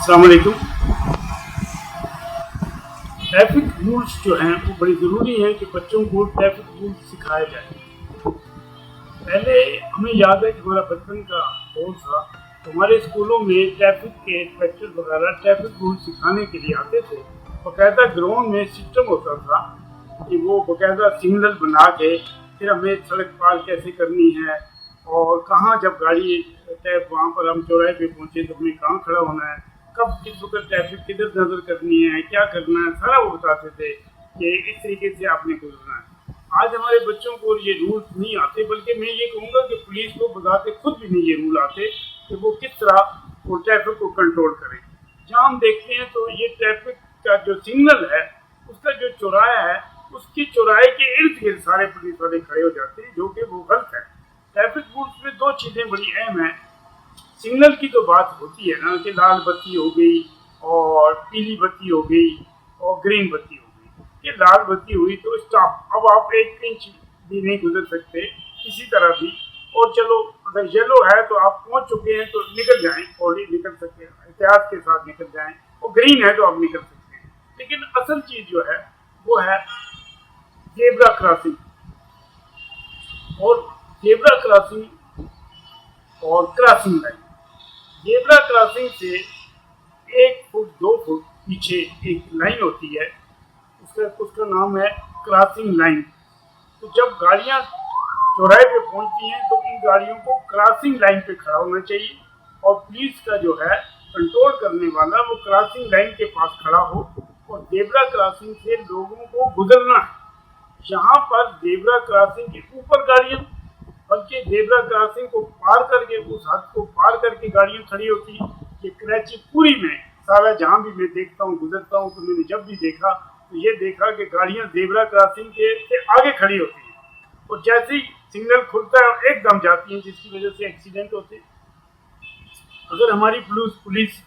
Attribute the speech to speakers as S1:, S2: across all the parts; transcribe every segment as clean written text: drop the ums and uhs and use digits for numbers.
S1: अस्सलाम वालेकुम। Traffic rules जो हैं वो बड़ी ज़रूरी है कि बच्चों को ट्रैफिक रूल्स सिखाए जाए। पहले हमें याद है कि हमारा बचपन का दौर था तो हमारे स्कूलों में ट्रैफिक के इंस्पेक्टर वगैरह ट्रैफिक रूल्स सिखाने के लिए आते थे। बाकायदा ग्राउंड में सिस्टम होता था कि वो बाकायदा सिग्नल बना के फिर हमें सड़क पार कैसे करनी है और कहाँ जब गाड़ी वहाँ पर हम चौराहे पे पहुँचे तो हमें कहाँ खड़ा होना है, कब किस वक्त ट्रैफिक किधर नजर करनी है, क्या करना है, सारा वो बताते थे कि इस तरीके से आपने गुजरना है। आज हमारे बच्चों को ये रूल्स नहीं आते, बल्कि मैं ये कहूँगा कि पुलिस को बताते खुद भी नहीं ये रूल आते कि वो किस तरह वो ट्रैफिक को कंट्रोल करें। जहाँ हम देखते हैं तो ये ट्रैफिक का जो सिग्नल है उसका जो चौराहा है उसकी चौराहे के इर्द गिर्द सारे पुलिस वाले खड़े हो जाते हैं, जो कि वो गलत है। ट्रैफिक रूल्स में दो चीज़ें बड़ी अहम हैं। सिग्नल की तो बात होती है ना कि लाल बत्ती हो गई और पीली बत्ती हो गई और ग्रीन बत्ती हो गई। ये लाल बत्ती हुई तो स्टॉप, अब आप 1 इंच भी नहीं गुजर सकते किसी तरह भी। और चलो अगर येलो है तो आप पहुंच चुके हैं तो निकल जाएं, थोड़ी निकल सकते हैं, एहतियात के साथ निकल जाएं। और ग्रीन है तो आप निकल सकते हैं। लेकिन असल चीज़ जो है वो है जेब्रा क्रॉसिंग। और जेब्रा क्रॉसिंग और क्रॉसिंग लाइन, जेब्रा क्रॉसिंग से 1 फुट 2 फुट पीछे एक लाइन होती है, उसका उसका नाम है क्रॉसिंग लाइन। तो जब गाड़ियां चौराहे पे पहुंचती हैं तो इन गाड़ियों को क्रॉसिंग लाइन पे खड़ा होना चाहिए और पुलिस का जो है कंट्रोल करने वाला वो क्रॉसिंग लाइन के पास खड़ा हो और जेब्रा क्रॉसिंग से लोगों को गुजरना है। यहाँ पर जेब्रा क्रॉसिंग के ऊपर गाड़ियाँ, बल्कि जेब्रा क्रॉसिंग को पार करके उस हद को पार करके गाड़ियाँ खड़ी होती हैं। ये कराची पूरी में सारा जहाँ भी मैं देखता हूँ गुजरता हूँ तो मैंने जब भी देखा तो ये देखा कि गाड़ियाँ जेब्रा क्रॉसिंग के से आगे खड़ी होती हैं और जैसे ही सिग्नल खुलता है एकदम जाती हैं, जिसकी वजह से एक्सीडेंट होते हैं। अगर हमारी पुलिस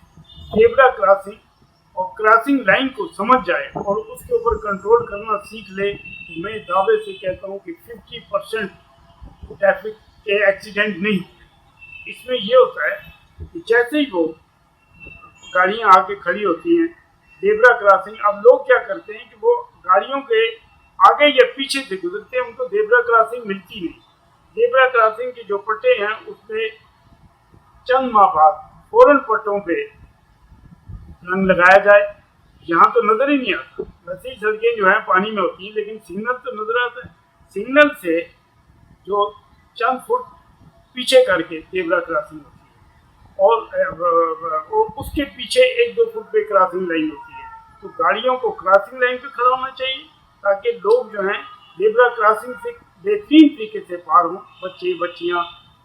S1: जेब्रा क्रॉसिंग और क्रॉसिंग लाइन को समझ जाए और उसके ऊपर कंट्रोल करना सीख ले तो मैं दावे से कहता हूँ कि 50% ट्रैफिक के एक्सीडेंट नहीं। इसमें ये होता है कि जैसे ही वो गाड़ियाँ आके खड़ी होती हैं जेब्रा क्रॉसिंग, अब लोग क्या करते हैं कि वो गाड़ियों के आगे या पीछे से गुजरते हैं, उनको जेब्रा क्रॉसिंग मिलती नहीं। जेब्रा क्रॉसिंग के जो पट्टे हैं उसमें चंद माह बाद फौरन पट्टों पे रंग लगाया जाए। यहाँ तो नजर ही नहीं आता, वैसे ही सड़कें जो है पानी में होती हैं लेकिन सिग्नल तो नजर आता है। सिग्नल से जो चंद फुट पीछे करके जेब्रा क्रॉसिंग होती है और उसके पीछे 1-2 फुट पे क्रॉसिंग लाइन होती है। तो गाड़ियों को क्रॉसिंग लाइन पे खड़ा होना चाहिए ताकि लोग जो हैं जेब्रा क्रॉसिंग से बेहतरीन तरीके से पार हों, बच्चे बच्चियाँ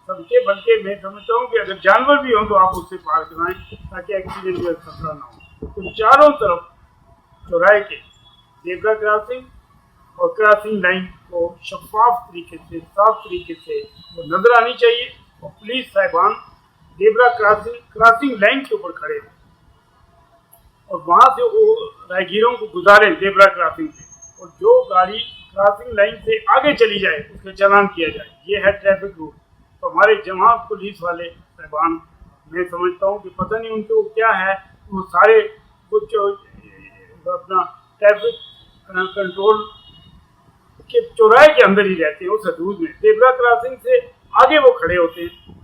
S1: सबके। बल्कि मैं समझता हूँ कि अगर जानवर भी हों तो आप उससे पार कराएं ताकि एक्सीडेंट का खतरा ना हो। तो चारों तरफ चौराहे के जेब्रा क्रॉसिंग और क्रॉसिंग लाइन को शफाफ तरीके से साफ तरीके से वो नजर आनी चाहिए और पुलिस साहिबान जेब्रा क्रॉसिंग लाइन के ऊपर खड़े हैं और वहाँ से वो राहगीरों को गुजारें जेब्रा क्रॉसिंग से। और जो गाड़ी क्रॉसिंग लाइन से आगे चली जाए उसका चालान किया जाए। ये है ट्रैफिक रूल। तो हमारे जमां पुलिस वाले साहिबान, मैं समझता हूँ कि पता नहीं उनको क्या है, वो सारे कुछ अपना ट्रैफिक कंट्रोल के चौराहे के अंदर ही रहते हैं, उस हदूद में। जेब्रा क्रॉसिंग से आगे वो खड़े होते हैं,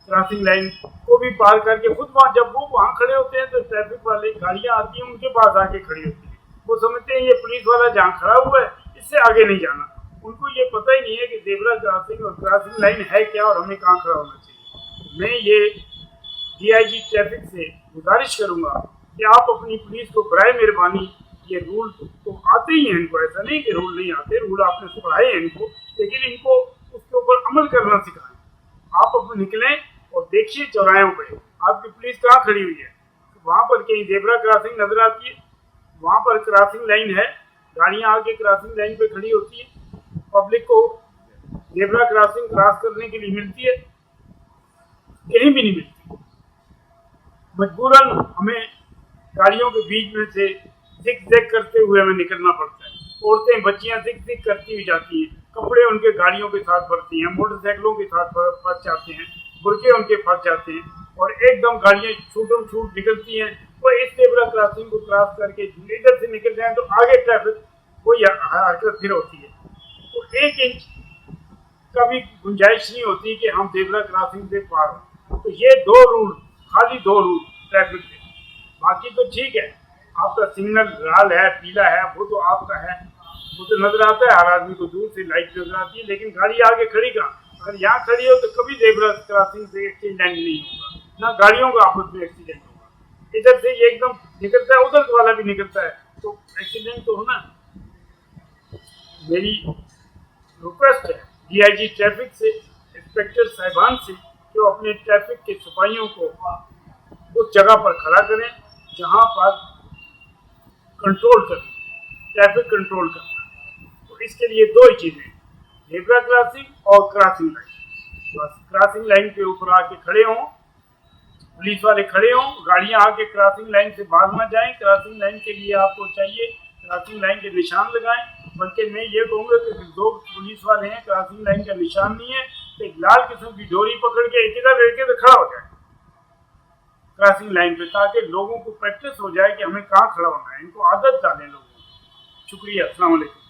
S1: क्रॉसिंग लाइन को भी पार करके खुद वहाँ जब वो वहाँ खड़े होते हैं तो ट्रैफिक वाले गाड़ियाँ आती हैं उनके पास आके खड़ी होती हैं। वो समझते हैं ये पुलिस वाला जहाँ खड़ा हुआ है इससे आगे नहीं जाना। उनको ये पता ही नहीं है कि जेब्रा क्रॉसिंग और क्रॉसिंग लाइन है क्या और हमें कहाँ खड़ा होना चाहिए। मैं ये DIG ट्रैफिक से गुजारिश करूँगा कि आप अपनी पुलिस को बराए मेहरबानी, ये रूल तो आते ही हैं इनको, ऐसा नहीं कि रूल नहीं आते, रूल आपने पढ़ाए हैं इनको, लेकिन इनको उसके ऊपर अमल करना सिखाएं। आप अब निकलें और देखिए चौराहों पे आपकी पुलिस कहाँ खड़ी हुई है, वहाँ पर कहीं जेब्रा क्रॉसिंग नजर आती है, वहाँ पर क्रॉसिंग लाइन है, गाड़ियाँ आके क्रॉसिंग लाइन पे खड़ी होती है, पब्लिक को जेब्रा क्रॉसिंग क्रॉस करने के लिए मिलती है, कहीं भी नहीं मिलती। मजबूरन हमें गाड़ियों के बीच में से जिग जैग करते हुए हमें निकलना पड़ता है। औरतें बच्चियां जिग जिग करती हुई जाती हैं, कपड़े उनके गाड़ियों के साथ भरती हैं, मोटरसाइकिलों के साथ फंस जाते हैं, बुरके उनके फंस जाते हैं और एकदम गाड़ियाँ छूटम छूट निकलती हैं वो इस जेब्रा क्रॉसिंग को क्रॉस करके इधर से निकल जाए तो आगे ट्रैफिक कोई हरकत फिर होती है। तो 1 इंच का भी गुंजाइश नहीं होती कि हम जेब्रा क्रॉसिंग से पार हो। तो ये 2 रूल, खाली 2 रूल ट्रैफिक के, बाकी तो ठीक है। आपका सिग्नल लाल है पीला है वो तो आपका है, वो तो नजर आता है हर आदमी को, दूर से लाइट नजर आती है, लेकिन गाड़ी आगे खड़ी कहाँ? अगर यहाँ खड़ी हो तो कभी जेब्रा क्रॉसिंग से एक्सीडेंट नहीं होगा, ना गाड़ियों का आपस में एक्सीडेंट होगा। इधर से ये एकदम निकलता है, उधर वाला भी निकलता है, तो एक्सीडेंट तो होना। मेरी रिक्वेस्ट है डीआईजी ट्रैफिक से, इंस्पेक्टर साहिबान से, जो अपने ट्रैफिक के सिपाहियों को उस जगह पर खड़ा करें जहां पर कंट्रोल करें, ट्रैफिक कंट्रोल करना। तो इसके लिए 2 ही चीजें, जेब्रा क्रॉसिंग और क्रॉसिंग लाइन। बस क्रॉसिंग लाइन के ऊपर आके खड़े हों, पुलिस वाले खड़े हों, गाड़ियां आके क्रॉसिंग लाइन से भाग ना जाएं। क्रॉसिंग लाइन के लिए आपको चाहिए क्रॉसिंग लाइन के निशान लगाएं। बल्कि मैं ये कहूँगा कि 2 पुलिस वाले हैं, क्रॉसिंग लाइन का निशान नहीं है, तो एक लाल किस्म की डोरी पकड़ के एक इधर लेके तो खड़ा हो जाए क्रॉसिंग लाइन पे, ताकि लोगों को प्रैक्टिस हो जाए कि हमें कहाँ खड़ा होना है। इनको आदत डालें लोगों को। शुक्रिया, अस्सलाम वालेकुम।